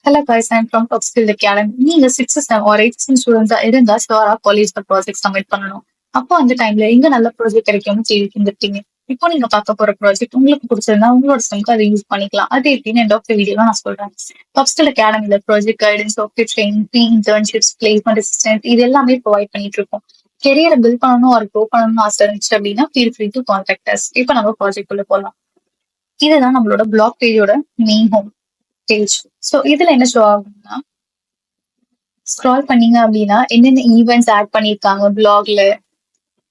Hello guys, I'm from Upskill Academy. நீங்க 6th sem or 8th sem ஸ்டூடெண்ட்ஸா இருந்தா ஷுவரா காலேஜ்ல project submit பண்ணணும். அப்போ அந்த டைம்ல எங்க நல்ல ப்ராஜெக்ட் கிடைக்கும்னு தேடிட்டு இருந்திருப்பீங்க. இப்போ நீங்க பார்க்க போற ப்ராஜெக்ட் உங்களுக்கு பிடிச்சிருந்தா உங்களோட ஸ்ட்ரெம்க்கு அதை யூஸ் பண்ணிக்கலாம். அது எப்படின்னு எண்ட் ஆஃப் த வீடியோல நான் சொல்றேன். அப்ஸ்கில் அகாடமில project guidance, software training, free internships, placement assistant இது எல்லாமே ப்ரொவைட் பண்ணிட்டு இருக்கோம். கெரியரை பில்ட் பண்ணணும் ஒரு க்ரோ பண்ணணும்னு ஆசை இருந்துச்சு அப்படின்னா feel free to contact us. இப்போ நம்ம ப்ராஜெக்ட் உள்ள போகலாம். இதுதான் நம்மளோட பிளாக் பேஜோட மெயின் ஹோம் பேஜ். ஸோ இதுல என்ன ஷோ ஆகும்னா ஸ்க்ரால் பண்ணீங்க அப்படின்னா என்னென்ன ஈவெண்ட்ஸ் ஆட் பண்ணிருக்காங்க பிளாக்ல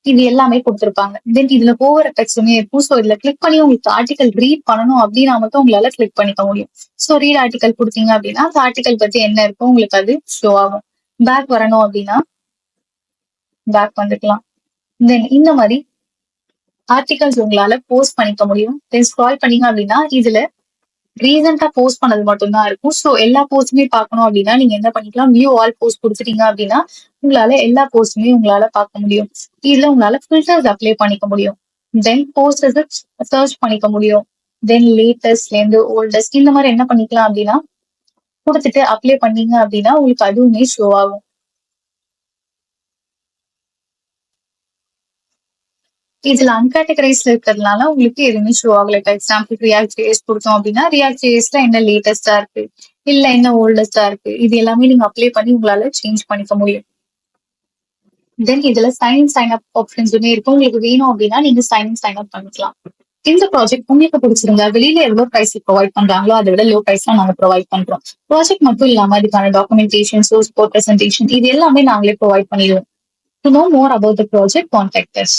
இது எல்லாமே கொடுத்துருப்பாங்க. தென் இதுல ஒவ்வொரு டெக்ஸ்டுமே இருக்கும். ஸோ இதுல கிளிக் பண்ணி உங்களுக்கு ஆர்டிகல் ரீட் பண்ணணும் அப்படின்னா மட்டும் உங்களால கிளிக் பண்ணிக்க முடியும். ஸோ ரீட் ஆர்டிகல் கொடுத்தீங்க அப்படின்னா அந்த ஆர்டிகல் பத்தி என்ன இருக்கும் உங்களுக்கு அது ஷோ ஆகும். பேக் வரணும் அப்படின்னா பேக் வந்துக்கலாம். தென் இந்த மாதிரி ஆர்டிகல்ஸ் உங்களால போஸ்ட் பண்ணிக்க முடியும். தென் ஸ்க்ரால் பண்ணீங்க அப்படின்னா இதுல ரீசெண்டா போஸ்ட் பண்ணது மட்டும்தான் இருக்கும். ஸோ எல்லா போஸ்ட்டுமே பார்க்கணும் அப்படின்னா நீங்க என்ன பண்ணிக்கலாம், வியூ ஆல் போஸ்ட் கொடுத்துட்டீங்க அப்படின்னா உங்களால எல்லா போஸ்ட்டுமே உங்களால பார்க்க முடியும். இதுல உங்களால ஃபில்டர்ஸ் அப்ளை பண்ணிக்க முடியும். தென் போஸ்ட் சர்ச் பண்ணிக்க முடியும். தென் லேட்டஸ்ட்ல இருந்து ஓல்டஸ்ட் இந்த மாதிரி என்ன பண்ணிக்கலாம் அப்படின்னா கொடுத்துட்டு அப்ளை பண்ணீங்க அப்படின்னா உங்களுக்கு அதுவுமே ஷோ ஆகும். இதுல அன்கேட்டகரைஸ்ல இருக்கிறதுனால உங்களுக்கு எதுவுமே ஷோ ஆகல. ஃபார் எக்ஸாம்பிள் ரியாக்ட் ஜேஎஸ் கொடுத்தோம் அப்படின்னா ரியாக்ட் ஜேஎஸ்ல என்ன லேட்டஸ்டா இருக்கு இல்ல என்ன ஓல்டஸ்டா இருக்கு இது எல்லாமே நீங்க அப்ளை பண்ணி உங்களால சேஞ்ச் பண்ணிக்க முடியும். தென் இதுல சைன் அப் ஆப்ஷன்ஸுமே இருக்கும். உங்களுக்கு வேணும் அப்படின்னா நீங்க சைன் அப் பண்ணிக்கலாம். இந்த ப்ராஜெக்ட் உங்களுக்கு பிடிச்சிருந்தா வெளியில எவ்வளவு பிரைஸ் ப்ரொவைட் பண்றாங்களோ அதை விட லோ பிரைஸ்ல நாங்க ப்ரொவைட் பண்றோம். ப்ராஜெக்ட் மட்டும் இல்லாம அதுக்கான டாக்குமெண்டேஷன், சோர்ஸ் கோட் பிரசன்டேஷன் இது எல்லாமே நாங்களே ப்ரொவைட் பண்ணிடுவோம். To know more about the project contact as.